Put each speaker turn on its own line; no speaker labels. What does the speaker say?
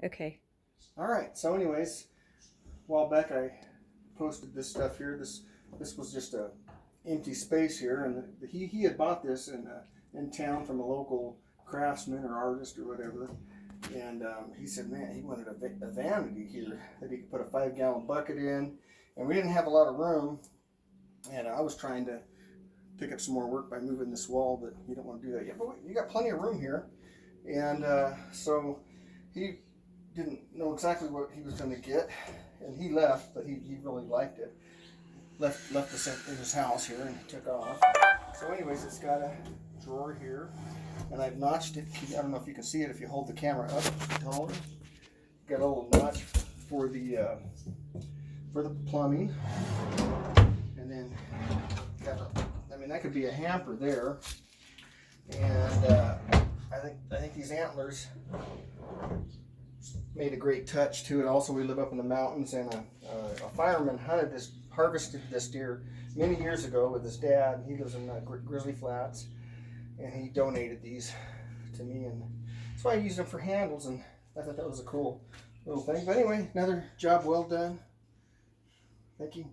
Okay.
All right. So, anyways, a while back I posted this stuff here. This was just a empty space here, and he had bought this in town from a local craftsman or artist or whatever. And he said, man, he wanted a vanity here that he could put a 5-gallon bucket in, and we didn't have a lot of room. And I was trying to pick up some more work by moving this wall, but you don't want to do that yet. But you got plenty of room here, and so he didn't know exactly what he was going to get, and he left, but he really liked it. Left us in his house here and took off. So anyways, it's got a drawer here, and I've notched it. I don't know if you can see it if you hold the camera up taller. Got a little notch for the plumbing, and then I mean that could be a hamper there, and I think these antlers made a great touch to it. Also, we live up in the mountains, and a fireman harvested this deer many years ago with his dad. He lives in Grizzly Flats, and he donated these to me, and so I used them for handles, and I thought that was a cool little thing. But anyway, another job well done. Thank you.